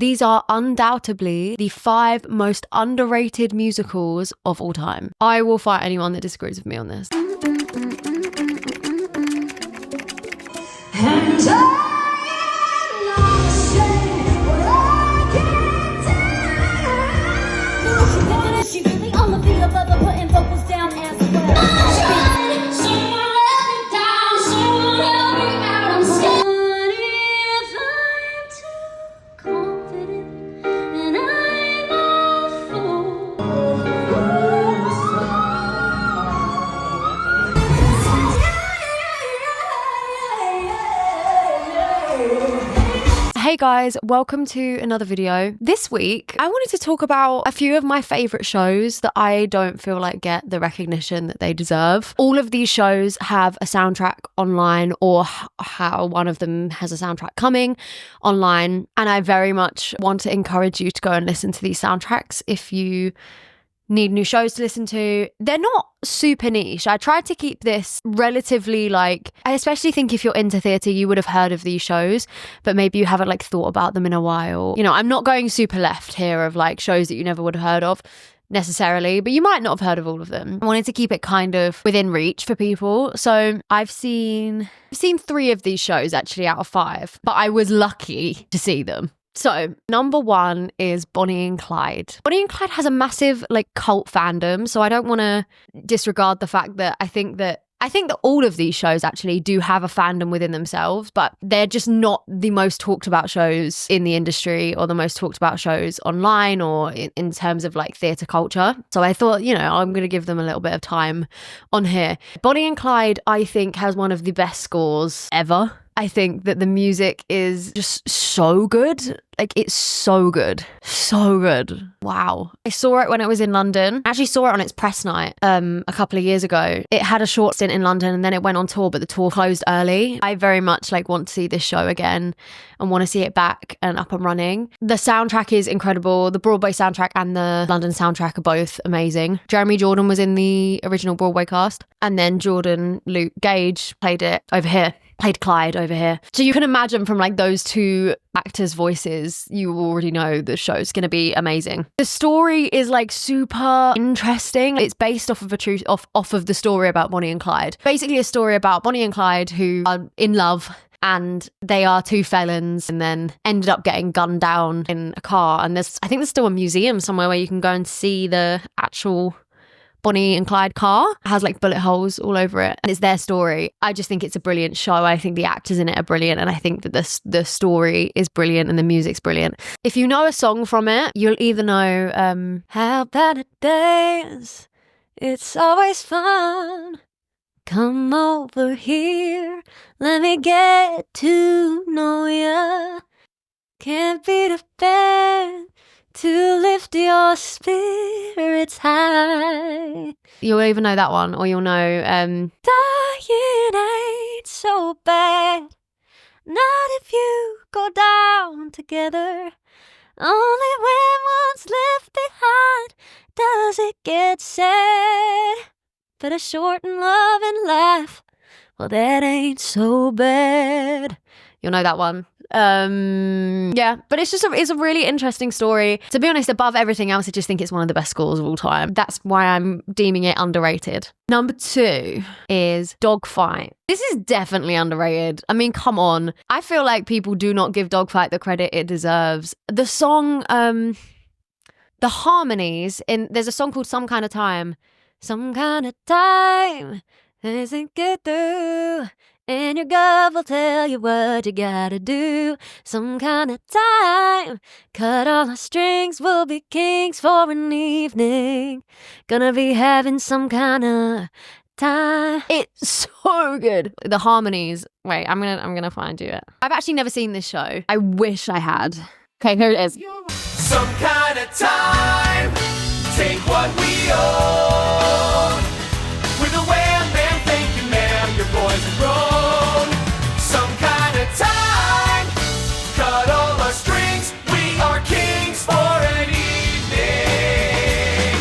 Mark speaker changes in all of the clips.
Speaker 1: These are undoubtedly the 5 most underrated musicals of all time. I will fight anyone that disagrees with me on this.
Speaker 2: She really on the beat above her, putting vocals down as well. Someone let me down, someone help me out. I'm scared if I'm too confident, and I'm a fool.
Speaker 1: Hey guys, welcome to another video. This week, I wanted to talk about a few of my favourite shows that I don't feel like get the recognition that they deserve. All of these shows have a soundtrack online, or how one of them has a soundtrack coming online, and I very much want to encourage you to go and listen to these soundtracks if you need new shows to listen to. They're not super niche. I tried to keep this relatively I especially think if you're into theatre, you would have heard of these shows, but maybe you haven't thought about them in a while. You know, I'm not going super left here of shows that you never would have heard of necessarily, but you might not have heard of all of them. I wanted to keep it kind of within reach for people. So I've seen 3 of these shows actually out of 5, but I was lucky to see them. So, number 1 is Bonnie and Clyde. Bonnie and Clyde has a massive cult fandom, so I don't want to disregard the fact that I think that all of these shows actually do have a fandom within themselves, but they're just not the most talked about shows in the industry or the most talked about shows online or in terms of theatre culture. So I thought, I'm going to give them a little bit of time on here. Bonnie and Clyde, I think, has one of the best scores ever. I think that the music is just so good. It's so good. So good. Wow. I saw it when it was in London. I actually saw it on its press night a couple of years ago. It had a short stint in London and then it went on tour, but the tour closed early. I very much want to see this show again and want to see it back and up and running. The soundtrack is incredible. The Broadway soundtrack and the London soundtrack are both amazing. Jeremy Jordan was in the original Broadway cast, and then Jordan Luke Gage played Clyde over here. So you can imagine from those 2 actors' voices, you already know the show's going to be amazing. The story is super interesting. It's based off of the story about Bonnie and Clyde. Basically a story about Bonnie and Clyde who are in love, and they are 2 felons and then ended up getting gunned down in a car. And I think there's still a museum somewhere where you can go and see the actual Bonnie and Clyde car. It has bullet holes all over it, and it's their story. I just think it's a brilliant show. I think the actors in it are brilliant, and I think that the story is brilliant and the music's brilliant. If you know a song from it, you'll either know How Bad It Days, It's Always Fun, Come Over Here, Let Me Get to Know Ya, Can't Be the Bed to lift your spirits high. You'll even know that one, or you'll know Dying ain't so bad, not if you go down together. Only when one's left behind does it get sad. But a short and loving life, well, that ain't so bad. You'll know that one. Yeah, but it's a really interesting story. To be honest, above everything else, I just think it's one of the best scores of all time. That's why I'm deeming it underrated. Number 2 is Dogfight. This is definitely underrated. I mean, come on. I feel like people do not give Dogfight the credit it deserves. The song, the harmonies there's a song called Some Kind of Time. Some kind of time doesn't get through, and your gut will tell you what you gotta do. Some kind of time, cut all the strings, we'll be kings for an evening. Gonna be having some kind of time. It's so good. The harmonies. Wait, I'm gonna find you it. I've actually never seen this show. I wish I had. Okay, here it is.
Speaker 3: Some kind of time, take what we own. With a wham bam, thank you ma'am, your boys are grown. Some kind of time, cut all the strings, we are kings for an evening.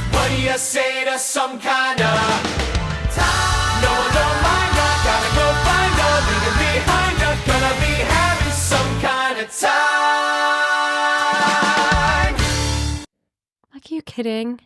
Speaker 3: What do you say to some kind of time? No one don't mind ya, gotta go find ya, leave it behind ya, gonna be having some kind of time.
Speaker 1: kidding?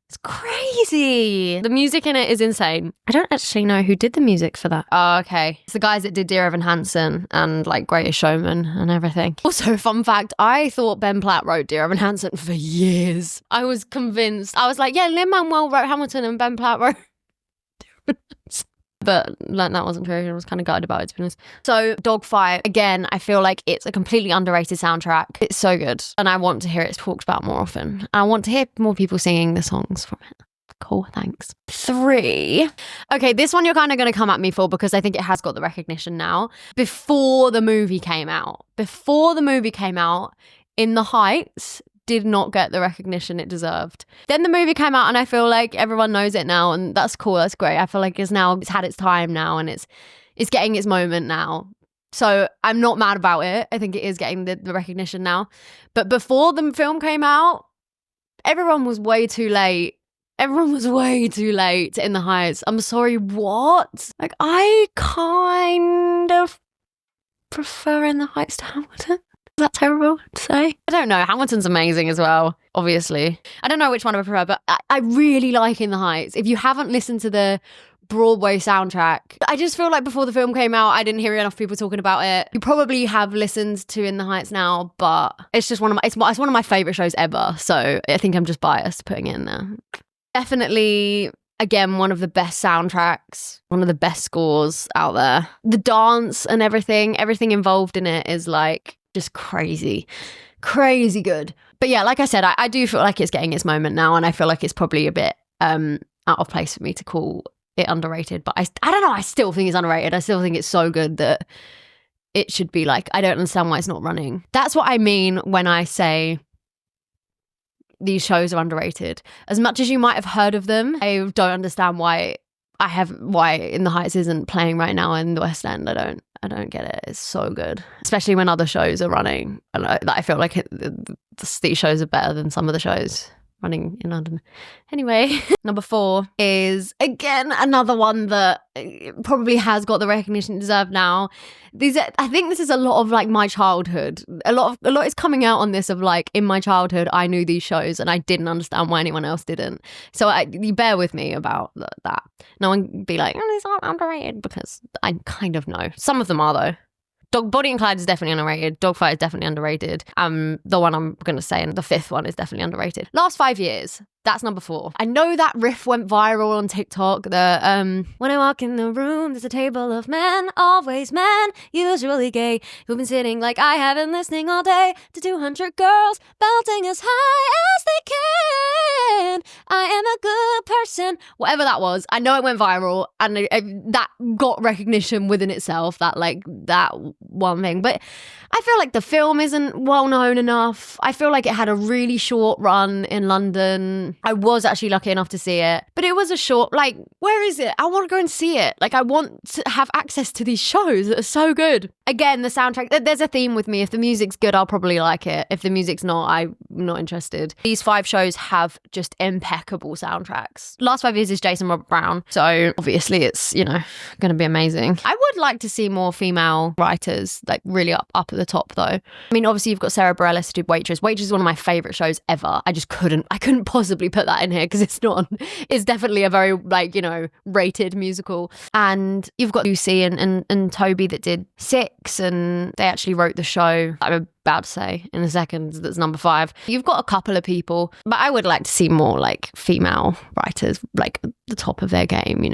Speaker 1: It's crazy. The music in it is insane. I don't actually know who did the music for that. Oh, okay. It's the guys that did Dear Evan Hansen and like Greatest Showman and everything. Also, fun fact, I thought Ben Platt wrote Dear Evan Hansen for years. I was convinced. I was like, yeah, Lin-Manuel wrote Hamilton and Ben Platt wrote Dear Evan Hansen. But that wasn't true. I was kind of gutted about it, to be honest. So Dogfight, again, I feel like it's a completely underrated soundtrack. It's so good. And I want to hear it talked about more often. I want to hear more people singing the songs from it. Cool, thanks. 3. Okay, this one you're kind of going to come at me for because I think it has got the recognition now. Before the movie came out, In the Heights did not get the recognition it deserved. Then the movie came out and I feel like everyone knows it now, and that's cool, that's great. I feel like it's had its time now, and it's getting its moment now. So I'm not mad about it. I think it is getting the recognition now. But before the film came out, everyone was way too late. Everyone was way too late to In the Heights. I'm sorry, what? Like, I kind of prefer In the Heights to Hamilton. Is that terrible to say? I don't know. Hamilton's amazing as well, obviously. I don't know which one I prefer, but I really like In the Heights. If you haven't listened to the Broadway soundtrack, I just feel like before the film came out, I didn't hear enough people talking about it. You probably have listened to In the Heights now, but it's just one of my favorite shows ever. So I think I'm just biased putting it in there. Definitely, again, one of the best soundtracks, one of the best scores out there. The dance and everything involved in it is like just crazy good. But yeah, like I said, I do feel like it's getting its moment now, and I feel like it's probably a bit out of place for me to call it underrated. But I don't know, I still think it's underrated. I still think it's so good that it should be like, I don't understand why it's not running. That's what I mean when I say these shows are underrated. As much as you might have heard of them, I don't understand why In the Heights isn't playing right now in the West End. I don't get it. It's so good, especially when other shows are running. I feel like these shows are better than some of the shows running in London. Anyway, number 4 is again another one that probably has got the recognition it deserved now. I think this is a lot of like my childhood. A lot is coming out on this of like, in my childhood I knew these shows and I didn't understand why anyone else didn't. So you bear with me about that. No one be like, oh, these aren't underrated, because I kind of know. Some of them are though. Bonnie and Clyde is definitely underrated. Dogfight is definitely underrated. The one I'm going to say, and the 5th one is definitely underrated. Last 5 years, that's number 4. I know that riff went viral on TikTok. When I walk in the room, there's a table of men, always men, usually gay, who've been sitting like I have been listening all day to 200 girls belting as high as they can. I am a good person. Whatever that was, I know it went viral, and that got recognition within itself, that one thing. But I feel like the film isn't well known enough. I feel like it had a really short run in London. I was actually lucky enough to see it, but it was a short, like, where is it? I want to go and see it. Like, I want to have access to these shows that are so good. Again, the soundtrack, there's a theme with me. If the music's good, I'll probably like it. If the music's not, I'm not interested. These 5 shows have just impeccable soundtracks. Last 5 years is Jason Robert Brown, so obviously it's, going to be amazing. I would like to see more female writers, like really up at the top though. I mean, obviously you've got Sarah Bareilles who did Waitress. Waitress is one of my favourite shows ever. I couldn't possibly put that in here because it's definitely a very rated musical. And you've got Lucy and Toby that did Six, and they actually wrote the show I'm about to say in a second, that's number 5. You've got a couple of people, but I would like to see more like female writers like at the top of their game,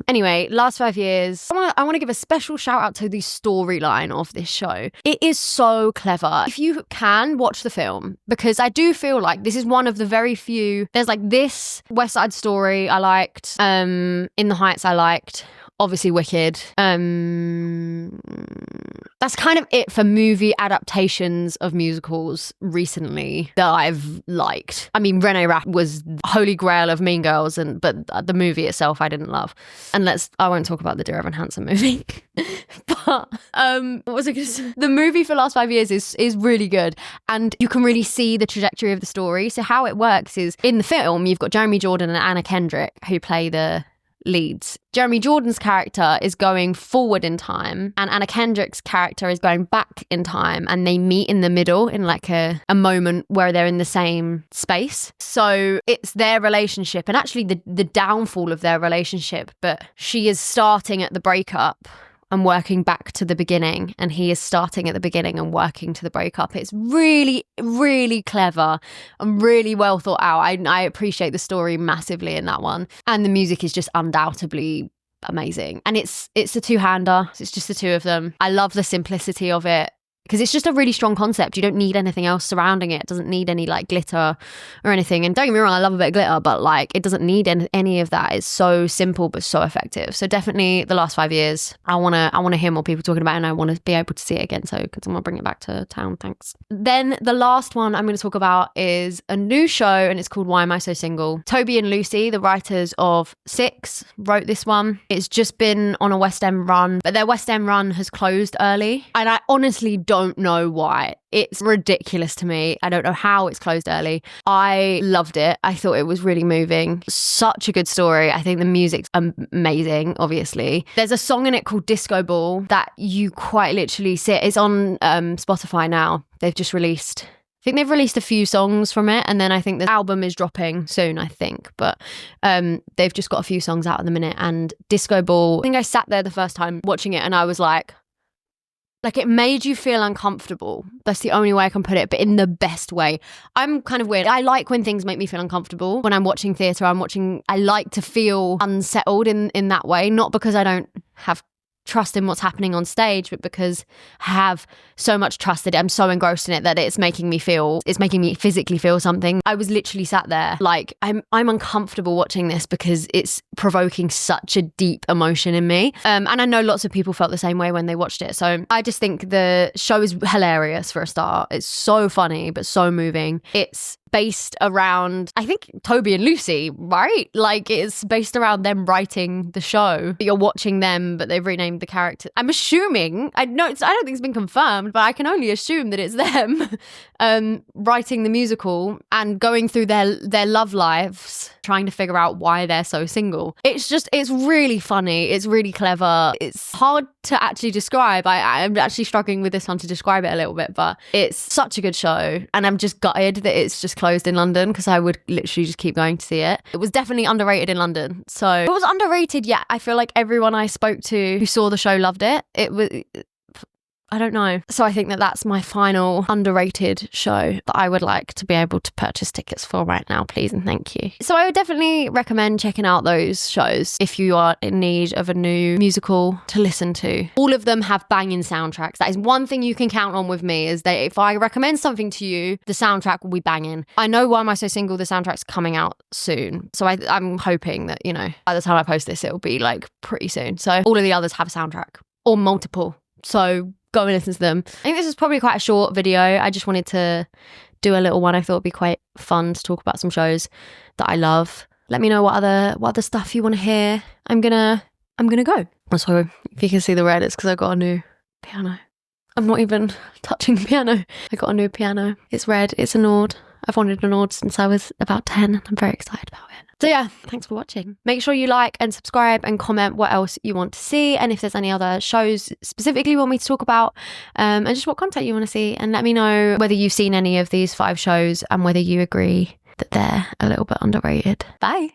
Speaker 1: Anyway, last 5 years, I want to give a special shout out to the storyline of this show. It is so clever. If you can, watch the film, because I do feel like this is one of the very few. There's like this West Side Story I liked, In the Heights I liked, obviously Wicked. That's kind of it for movie adaptations of musicals recently that I've liked. I mean, Renee Rapp was holy grail of Mean Girls, but the movie itself I didn't love. And I won't talk about the Dear Evan Hansen movie. But what was I going to say? The movie for Last 5 Years is really good, and you can really see the trajectory of the story. So how it works is, in the film you've got Jeremy Jordan and Anna Kendrick who play the leads. Jeremy Jordan's character is going forward in time, and Anna Kendrick's character is going back in time, and they meet in the middle in like a moment where they're in the same space. So it's their relationship and actually the downfall of their relationship, but she is starting at the breakup and working back to the beginning, and he is starting at the beginning and working to the breakup. It's really, really clever and really well thought out. I appreciate the story massively in that one, and the music is just undoubtedly amazing. And it's a two-hander. It's just the two of them. I love the simplicity of it, because it's just a really strong concept. You don't need anything else surrounding it. It doesn't need any like glitter or anything. And don't get me wrong, I love a bit of glitter, but like it doesn't need any of that. It's so simple but so effective. So definitely the last 5 years, I wanna hear more people talking about it, and I want to be able to see it again. So could someone bring it back to town? Thanks. Then the last one I'm going to talk about is a new show, and it's called Why Am I So Single? Toby and Lucy, the writers of Six, wrote this one. It's just been on a West End run, but their West End run has closed early, and I honestly don't know why. It's ridiculous to me. I don't know how it's closed early. I loved it. I thought it was really moving. Such a good story. I think the music's amazing, obviously. There's a song in it called Disco Ball that you quite literally see. It's on Spotify now. They've just released, I think they've released a few songs from it, and then I think the album is dropping soon, I think. But they've just got a few songs out at the minute. And Disco Ball, I think I sat there the first time watching it and I was like it made you feel uncomfortable. That's the only way I can put it, but in the best way. I'm kind of weird. I like when things make me feel uncomfortable. When I'm watching theatre, I like to feel unsettled in that way. Not because I don't have trust in what's happening on stage, but because I have so much trust in it. I'm so engrossed in it that it's making me physically feel something. I was literally sat there like I'm uncomfortable watching this because it's provoking such a deep emotion in me. And I know lots of people felt the same way when they watched it. So I just think the show is hilarious for a start. It's so funny, but so moving. It's based around, I think, Toby and Lucy, right? Like it's based around them writing the show. You're watching them, but they've renamed the character. I'm assuming, I don't think it's been confirmed, but I can only assume that it's them writing the musical and going through their love lives, trying to figure out why they're so single. It's really funny. It's really clever. It's hard to actually describe. I'm actually struggling with this one to describe it a little bit, but it's such a good show, and I'm just gutted that it's just closed in London, because I would literally just keep going to see it. It was definitely underrated in London. So it was underrated, yeah. I feel like everyone I spoke to who saw the show loved it. It was, I don't know. So I think that that's my final underrated show that I would like to be able to purchase tickets for right now, please and thank you. So I would definitely recommend checking out those shows if you are in need of a new musical to listen to. All of them have banging soundtracks. That is one thing you can count on with me, is that if I recommend something to you, the soundtrack will be banging. I know Why Am I So Single, the soundtrack's coming out soon. So I'm hoping that, by the time I post this, it'll be like pretty soon. So all of the others have a soundtrack, or multiple. So go and listen to them. I think this is probably quite a short video. I just wanted to do a little one. I thought it'd be quite fun to talk about some shows that I love. Let me know what other stuff you want to hear. I'm gonna go. So if you can see the red, it's because I got a new piano. I'm not even touching the piano. I got a new piano. It's red. It's an Ord. I've wanted an Ord since I was about 10. I'm very excited about it. So yeah, thanks for watching. Make sure you like and subscribe and comment what else you want to see, and if there's any other shows specifically you want me to talk about, and just what content you want to see, and let me know whether you've seen any of these 5 shows and whether you agree that they're a little bit underrated. Bye.